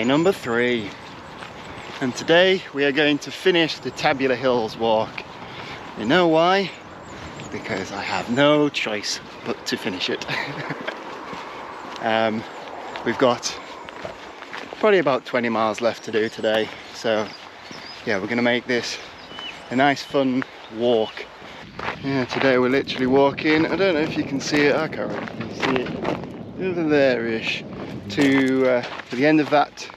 Day number 3. And today we are going to finish the Tabular Hills Walk. You know why? Because I have no choice but to finish it. We've got probably about 20 miles left to do today. So yeah, we're going to make this a nice fun walk. Yeah, today we're literally walking, I don't know if you can see it, I can't really see it, over there-ish, to the end of that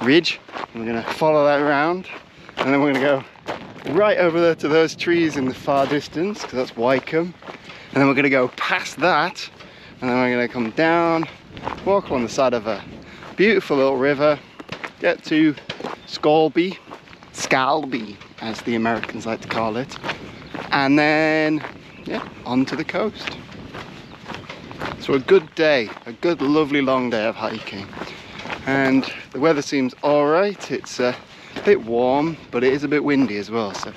ridge. We're going to follow that around, and then we're going to go right over there to those trees in the far distance, because that's Wycombe. And then we're going to go past that, and then we're going to come down, walk along the side of a beautiful little river, get to Scalby, as the Americans like to call it, and then, yeah, onto the coast. So a good day, a good lovely long day of hiking. And the weather seems alright. It's a bit warm, but it is a bit windy as well, so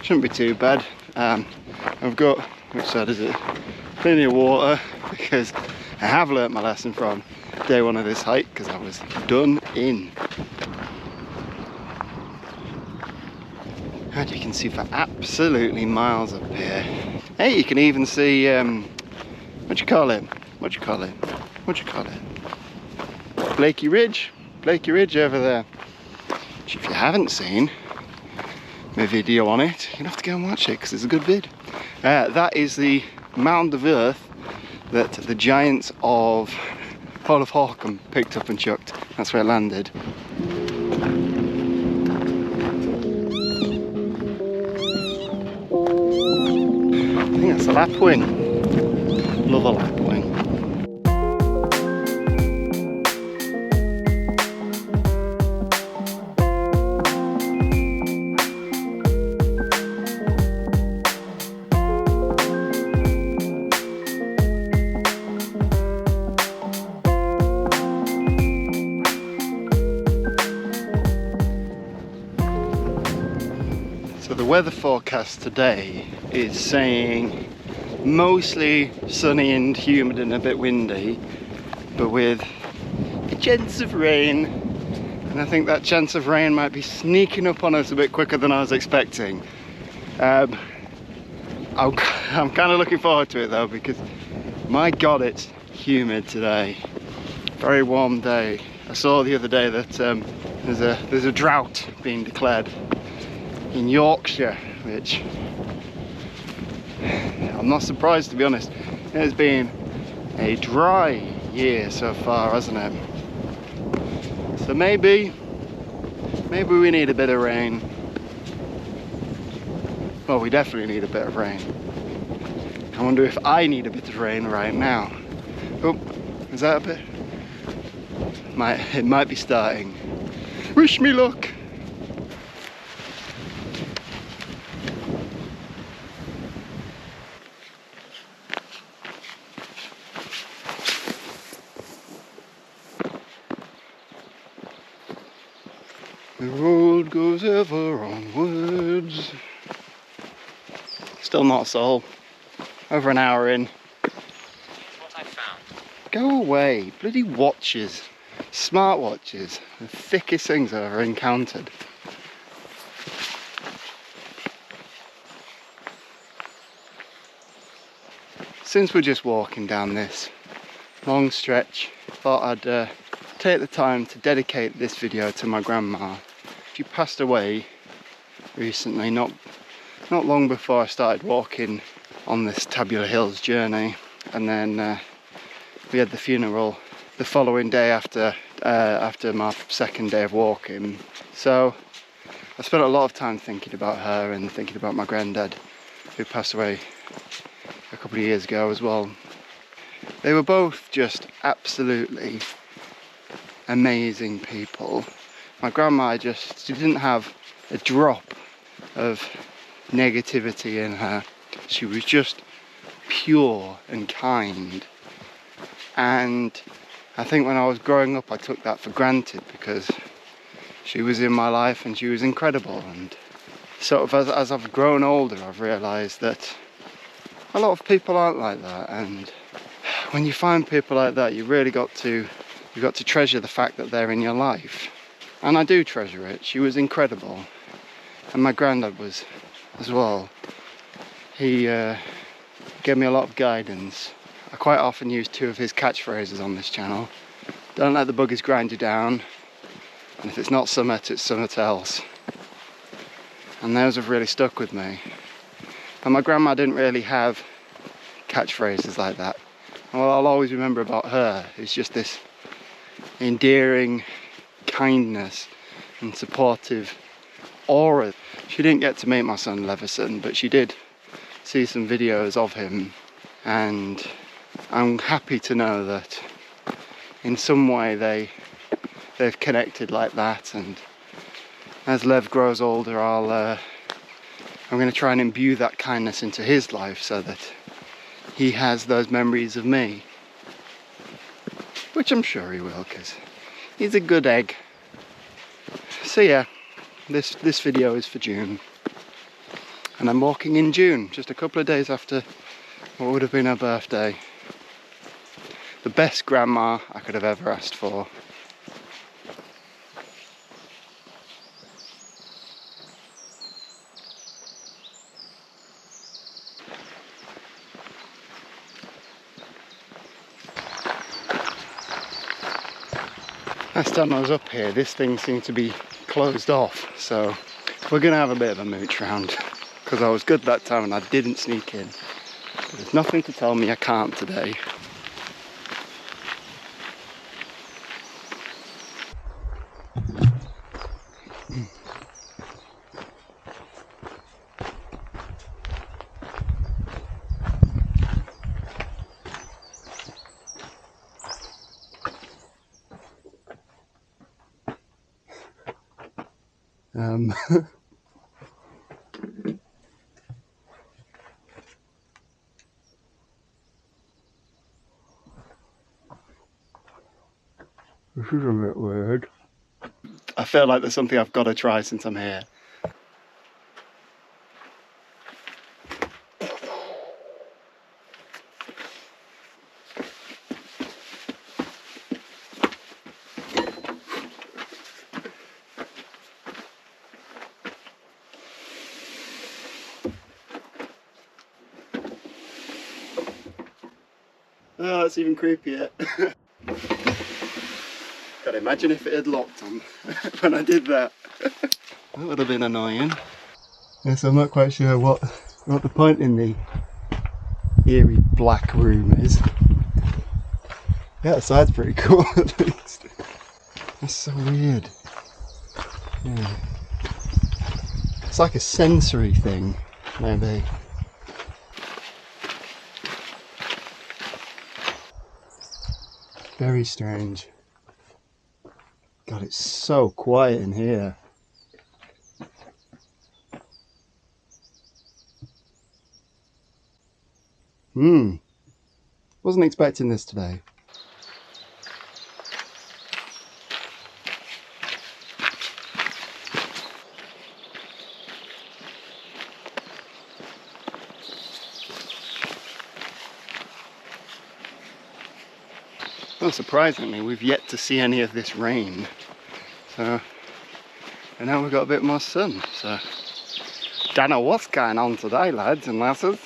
shouldn't be too bad. I've got, which side is it? Plenty of water, because I have learnt my lesson from day 1 of this hike, because I was done in. And you can see for absolutely miles up here. Hey, you can even see, what do you call it? Blakey Ridge over there. Which, if you haven't seen my video on it, you're gonna have to go and watch it, because it's a good vid. That is the mound of earth that the giants of Hall of Hawkham picked up and chucked. That's where it landed. I think that's a lapwing. Love a lapwing. So the weather forecast today is saying mostly sunny and humid and a bit windy, but with a chance of rain. And I think that chance of rain might be sneaking up on us a bit quicker than I was expecting. I'm kind of looking forward to it though, because my god, it's humid today. Very warm day. I saw the other day that there's a drought being declared in Yorkshire, which I'm not surprised, to be honest. It has been a dry year so far, hasn't it? So maybe we need a bit of rain. Well, we definitely need a bit of rain. I wonder if I need a bit of rain right now. Oh, is that a bit? It might be starting. Wish me luck. The road goes ever onwards. Still not a soul. Over an hour in. What I found. Go away. Bloody watches. Smart watches. The thickest things I've ever encountered. Since we're just walking down this long stretch, I thought I'd take the time to dedicate this video to my grandma. She passed away recently, not long before I started walking on this Tabular Hills journey, and then we had the funeral the following day after my second day of walking. So I spent a lot of time thinking about her and thinking about my granddad, who passed away a couple of years ago as well. They were both just absolutely amazing people. My grandma she didn't have a drop of negativity in her. She was just pure and kind. And I think when I was growing up I took that for granted, because she was in my life and she was incredible. And sort of as I've grown older, I've realised that a lot of people aren't like that, and when you find people like that, you really got to You've got to treasure the fact that they're in your life. And I do treasure it. She was incredible. And my granddad was as well. He gave me a lot of guidance. I quite often use 2 of his catchphrases on this channel. Don't let the buggies grind you down. And if it's not summit, it's summit else. And those have really stuck with me. And my grandma didn't really have catchphrases like that. And what I'll always remember about her is just this endearing kindness and supportive aura. She didn't get to meet my son Leveson, but she did see some videos of him, and I'm happy to know that in some way they've connected like that. And as Lev grows older, I'm going to try and imbue that kindness into his life so that he has those memories of me, which I'm sure he will, because he's a good egg. So yeah, this video is for June, and I'm walking in June, just a couple of days after what would have been her birthday. The best grandma I could have ever asked for. Last time I was up here, this thing seemed to be closed off, so we're gonna have a bit of a mooch round, because I was good that time and I didn't sneak in. But there's nothing to tell me I can't today. This is a bit weird. I feel like there's something I've got to try since I'm here. Oh, that's even creepier. God, imagine if it had locked on when I did that. That would have been annoying. Yes, I'm not quite sure what the point in the eerie black room is. Yeah, the side's pretty cool at least. That's so weird. Yeah. It's like a sensory thing, maybe. Very strange. God, it's so quiet in here. Wasn't expecting this today. Well, surprisingly, we've yet to see any of this rain. So, and now we've got a bit more sun. So, don't know what's going on today, lads and lasses.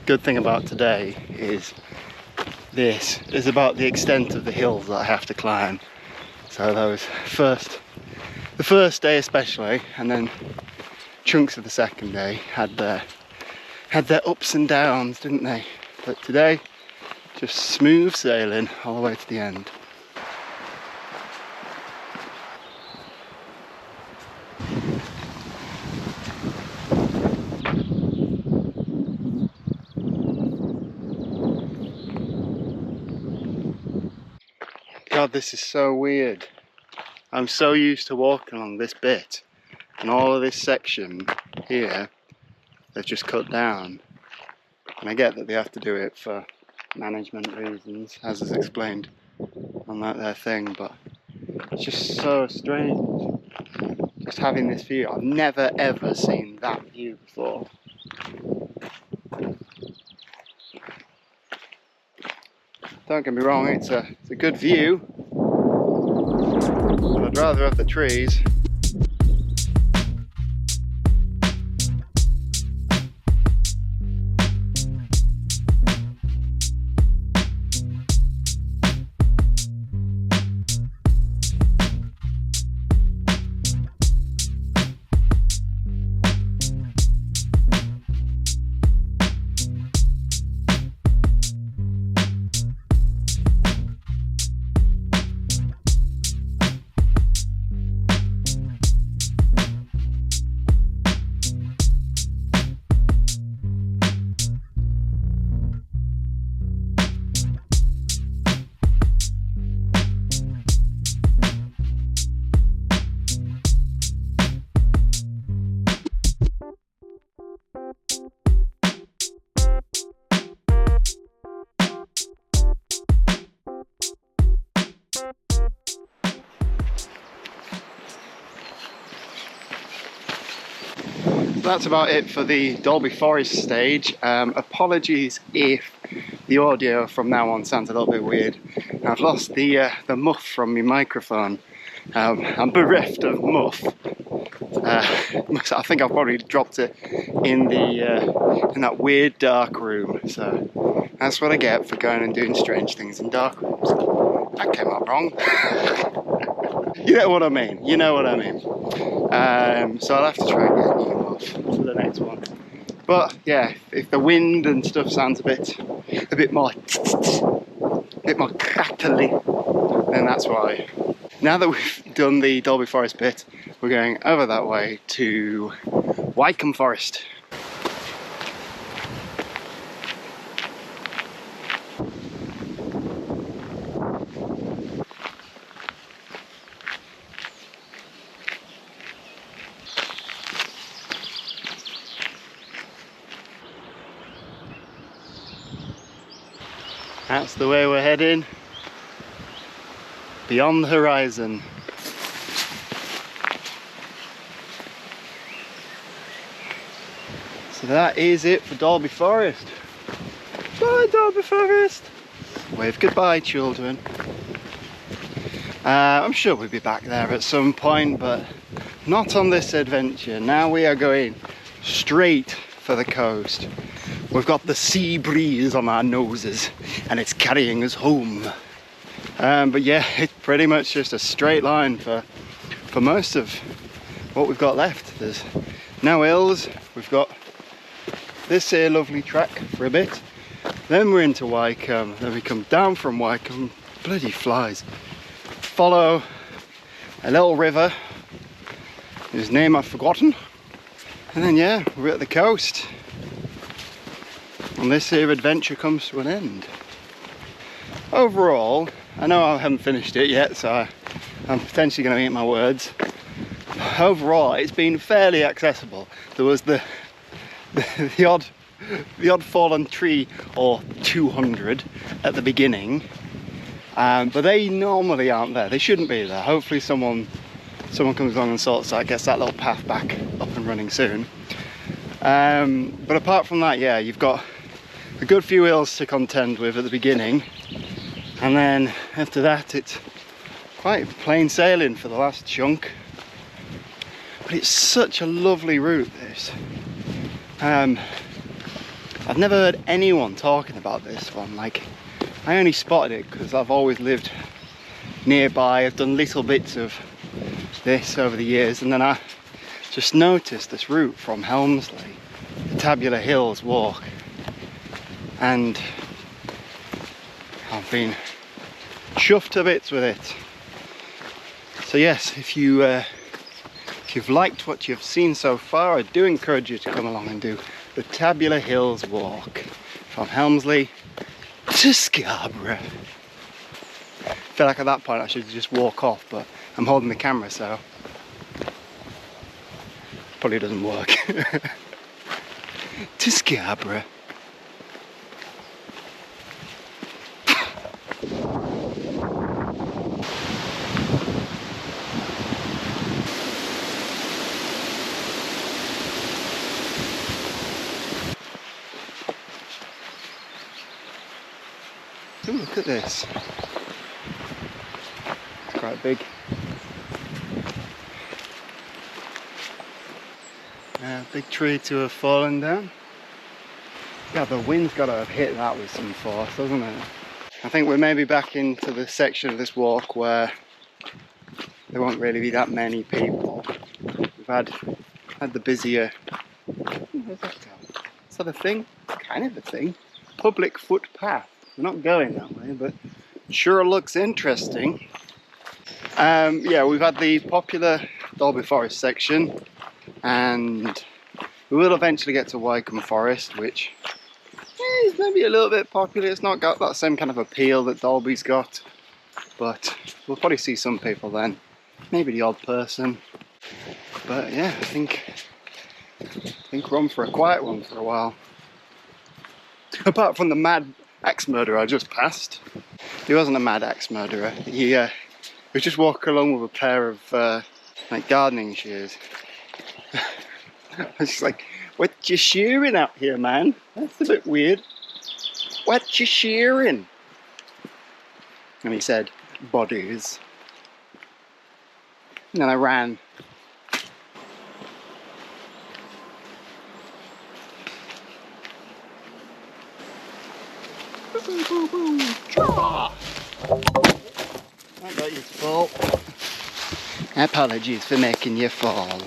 Good thing about today is this is about the extent of the hills that I have to climb. So the first day especially, and then chunks of the second day had their ups and downs, didn't they? But today, just smooth sailing all the way to the end. God, this is so weird. I'm so used to walking along this bit, and all of this section here they've just cut down. And I get that they have to do it for management reasons, as is explained on that there thing, but it's just so strange just having this view. I've never ever seen that view before. Don't get me wrong, it's a good view, but I'd rather have the trees. That's about it for the Dalby Forest stage. Apologies if the audio from now on sounds a little bit weird. I've lost the muff from my microphone. I'm bereft of muff. I think I've probably dropped it in that weird dark room. So that's what I get for going and doing strange things in dark rooms. That came out wrong. You know what I mean. You know what I mean. So I'll have to try and get a new muff for the next one. But yeah, if the wind and stuff sounds a bit more crackly, then that's why. Now that we've done the Dalby Forest bit, we're going over that way to Wycombe Forest. That's the way we're heading, beyond the horizon. So that is it for Dalby Forest. Bye Dalby Forest! Wave goodbye, children. I'm sure we'll be back there at some point, but not on this adventure. Now we are going straight for the coast. We've got the sea breeze on our noses and it's carrying us home. But yeah, it's pretty much just a straight line for most of what we've got left. There's no hills, we've got this here lovely track for a bit, then we're into Wycombe, then we come down from Wycombe, bloody flies, follow a little river whose name I've forgotten, and then yeah, we're at the coast. And this here adventure comes to an end. Overall, I know I haven't finished it yet, so I'm potentially going to eat my words. Overall, it's been fairly accessible. There was the odd fallen tree or 200 at the beginning, but they normally aren't there. They shouldn't be there. Hopefully someone comes along and sorts that, gets that little path back up and running soon. But apart from that, yeah, you've got a good few hills to contend with at the beginning, and then after that it's quite plain sailing for the last chunk. But it's such a lovely route, this. I've never heard anyone talking about this one. Like, I only spotted it because I've always lived nearby. I've done little bits of this over the years, and then I just noticed this route from Helmsley, the Tabular Hills Walk, and I've been chuffed to bits with it. So yes, if you've liked what you've seen so far, I do encourage you to come along and do the Tabular Hills Walk from Helmsley to Scarborough. I feel like at that point I should just walk off, but I'm holding the camera, so probably doesn't work. To Scarborough. Ooh, look at this. It's quite big. Big tree to have fallen down. Yeah, the wind's got to have hit that with some force, hasn't it? I think we're maybe back into the section of this walk where there won't really be that many people. We've had the busier... Where's that go? Is that a thing? Kind of a thing. Public footpath. We're not going that way, but sure looks interesting. Yeah, we've had the popular Dalby Forest section, and we will eventually get to Wycombe Forest, which is maybe a little bit popular. It's not got that same kind of appeal that Dalby's got, but we'll probably see some people then. Maybe the odd person. But yeah, I think we're on for a quiet one for a while. Apart from the mad axe murderer I just passed. He wasn't a mad axe murderer. He was just walking along with a pair of like gardening shears. I was just like, what you shearing out here, man? That's a bit weird. What you shearing? And he said, bodies. And then I ran. I got your fault. Apologies for making you fall.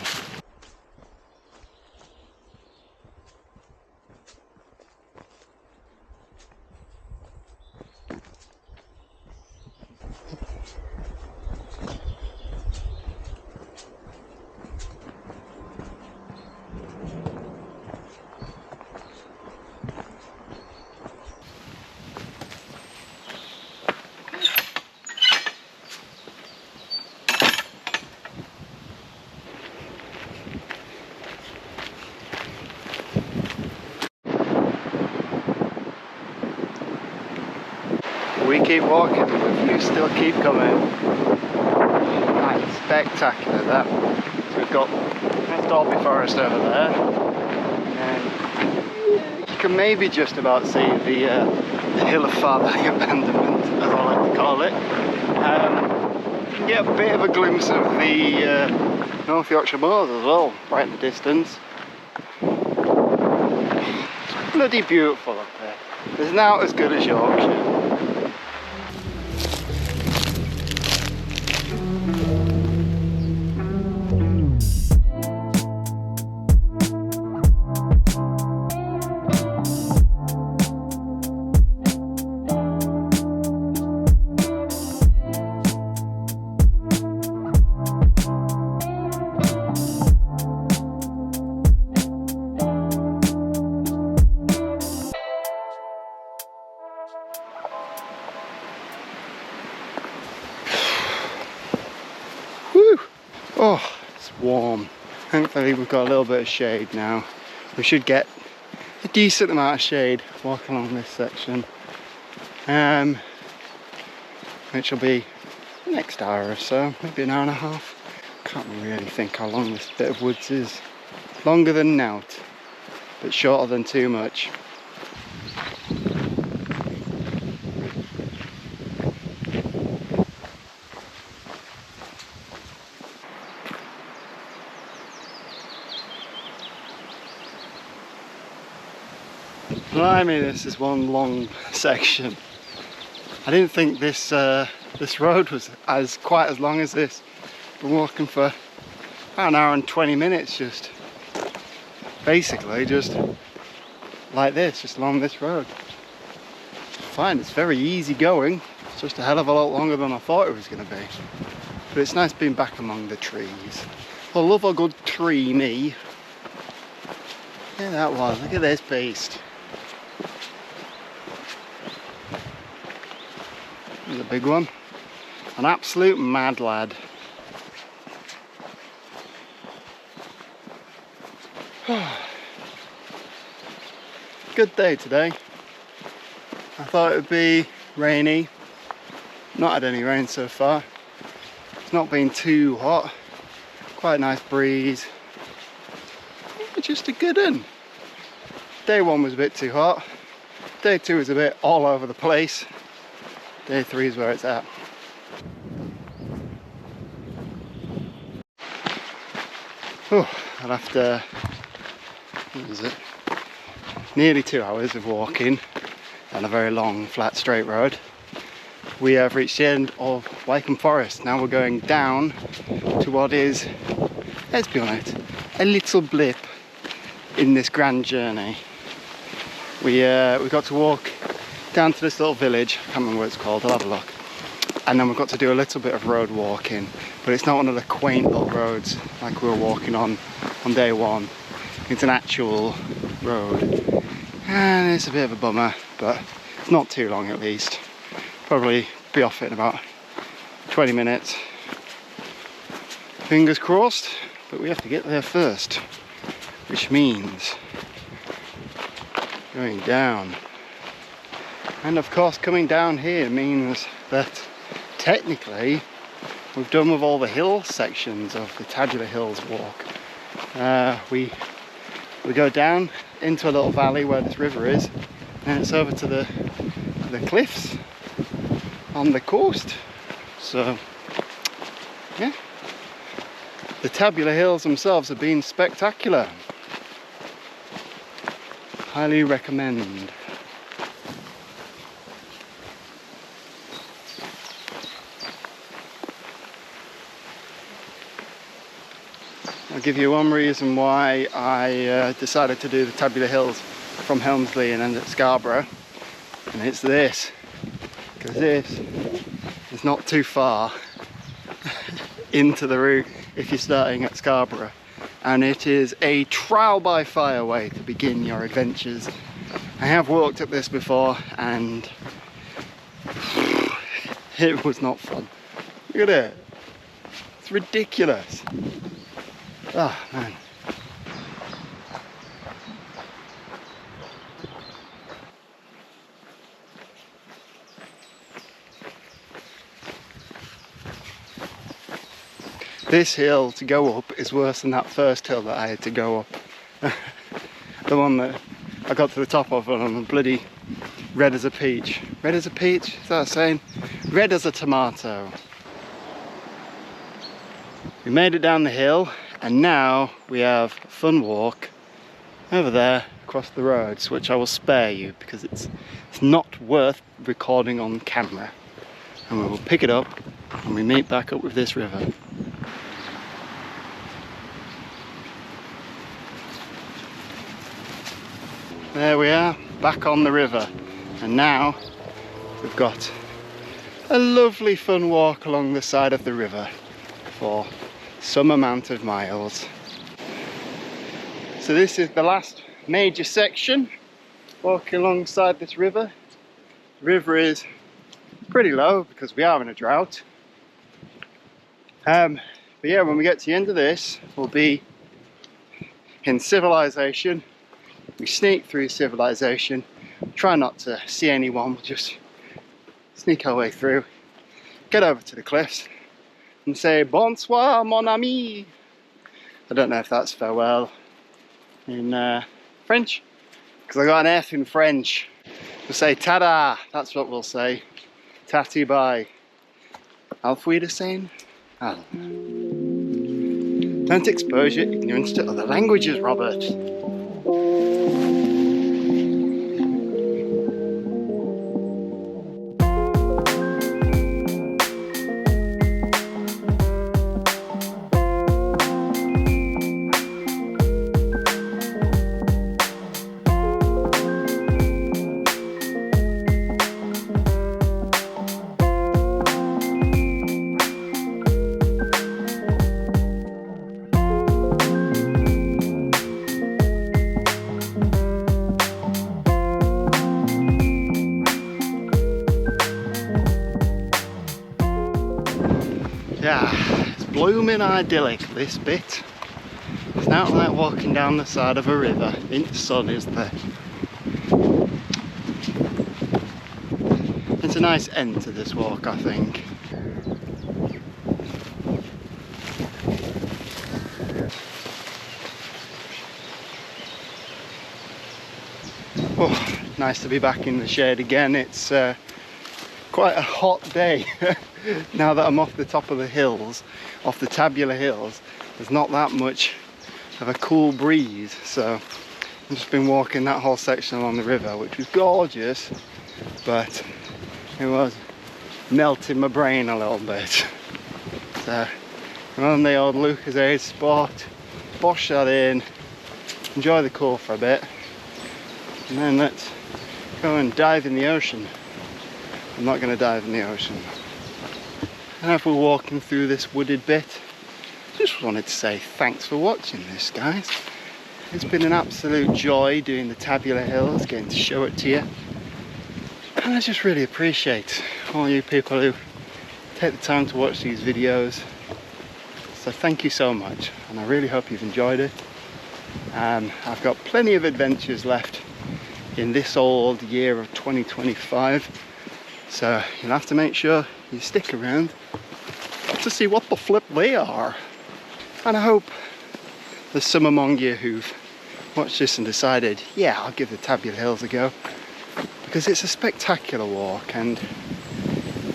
We keep walking, the views still keep coming. That's spectacular, that. So we've got that's Dalby Forest over there. And you can maybe just about see the Hill of Fatherly Abandonment, as I like to call it. You can get a bit of a glimpse of the North Yorkshire moors as well, right in the distance. It's bloody beautiful up there. It's now as good as Yorkshire. Oh, it's warm. Thankfully we've got a little bit of shade now. We should get a decent amount of shade walking along this section. Which will be the next hour or so, maybe an hour and a half. Can't really think how long this bit of woods is. Longer than nought, but shorter than too much. Blimey, this is one long section. I didn't think this this road was quite as long as this. Been walking for about an hour and 20 minutes, just basically just like this, just along this road. Fine, it's very easy going. It's just a hell of a lot longer than I thought it was going to be. But it's nice being back among the trees. I love a good tree, me. Yeah, that was. Look at this beast. There's a big one. An absolute mad lad. good day today. I thought it would be rainy. Not had any rain so far. It's not been too hot. Quite a nice breeze. Just a good one. Day 1 was a bit too hot. Day 2 was a bit all over the place. Day 3 is where it's at. Oh, and after, what is it? Nearly 2 hours of walking on a very long flat straight road, we have reached the end of Wycombe Forest. Now we're going down to what is, let's be honest, a little blip in this grand journey. We got to walk down to this little village, I can't remember what it's called, I'll have a look. And then we've got to do a little bit of road walking, but it's not one of the quaint little roads like we were walking on day 1. It's an actual road, and it's a bit of a bummer, but it's not too long at least. Probably be off it in about 20 minutes. Fingers crossed, but we have to get there first, which means going down. And of course, coming down here means that technically we've done with all the hill sections of the Tabular Hills Walk. We go down into a little valley where this river is, and it's over to the cliffs on the coast. So yeah, the Tabular Hills themselves have been spectacular. Highly recommend. I'll give you one reason why I decided to do the Tabular Hills from Helmsley and end at Scarborough, and it's this, because this is not too far into the route if you're starting at Scarborough, and it is a trial by fire way to begin your adventures. I have walked up this before and it was not fun. Look at it, it's ridiculous. Oh man. This hill to go up is worse than that first hill that I had to go up. The one that I got to the top of and I'm bloody red as a peach. Red as a peach? Is that a saying? Red as a tomato. We made it down the hill, and now we have a fun walk over there across the roads, which I will spare you because it's not worth recording on camera. And we will pick it up and we meet back up with this river. There we are, back on the river, and now we've got a lovely fun walk along the side of the river for some amount of miles. So this is the last major section, walking alongside this river. The river is pretty low because we are in a drought. But yeah, when we get to the end of this, we'll be in civilization. We sneak through civilization, try not to see anyone, we'll just sneak our way through, get over to the cliffs and say bonsoir mon ami. I don't know if that's farewell in French, because I got an F in French. We'll say tada, that's what we'll say. Tatty bye. Auf Wiedersehen? I don't know. Don't expose your ignorance to other languages, Robert. Yeah, it's blooming idyllic, this bit. It's not like walking down the side of a river. The sun is the It's a nice end to this walk, I think. Oh, nice to be back in the shade again. It's quite a hot day. Now that I'm off the top of the hills, off the Tabular Hills, there's not that much of a cool breeze, so I've just been walking that whole section along the river, which was gorgeous, but it was melting my brain a little bit. So I'm on the old Lucozade spot, bosh that in, enjoy the cool for a bit, and then let's go and dive in the ocean. I'm not going to dive in the ocean. And as we're walking through this wooded bit, just wanted to say thanks for watching this, guys. It's been an absolute joy doing the Tabular Hills, getting to show it to you. And I just really appreciate all you people who take the time to watch these videos. So thank you so much, and I really hope you've enjoyed it. I've got plenty of adventures left in this old year of 2025. So you'll have to make sure you stick around to see what the flip they are. And I hope there's some among you who've watched this and decided, yeah, I'll give the Tabular Hills a go, because it's a spectacular walk and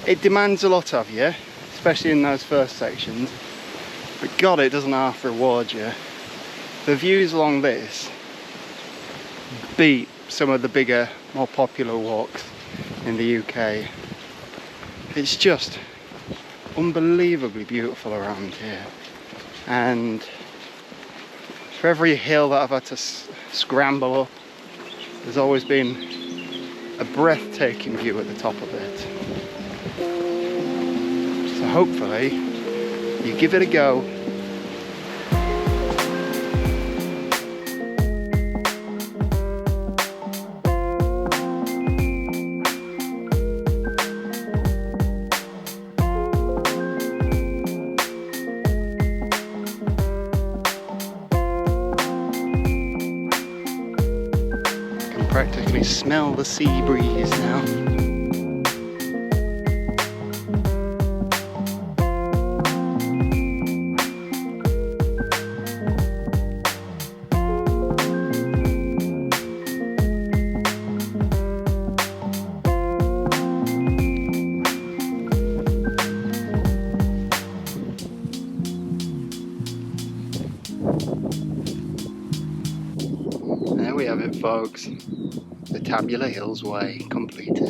it demands a lot of you, especially in those first sections, but God, it doesn't half reward you. The views along this beat some of the bigger, more popular walks in the UK. It's just unbelievably beautiful around here, and for every hill that I've had to scramble up, there's always been a breathtaking view at the top of it. So hopefully you give it a go. Practically smell the sea breeze now. There we have it, folks. The Tabular Hills Way completed.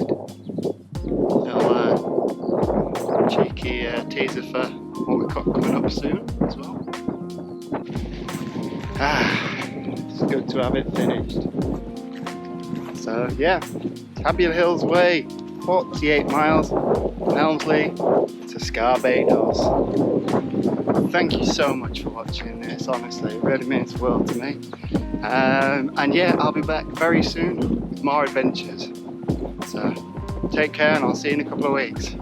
Little cheeky teaser for what we've got coming up soon as well. It's good to have it finished. So yeah, Tabular Hills Way, 48 miles from Helmsley to Scarborough. Thank you so much for watching this, honestly, it really means the world to me. And yeah, I'll be back very soon with more adventures. So take care, and I'll see you in a couple of weeks.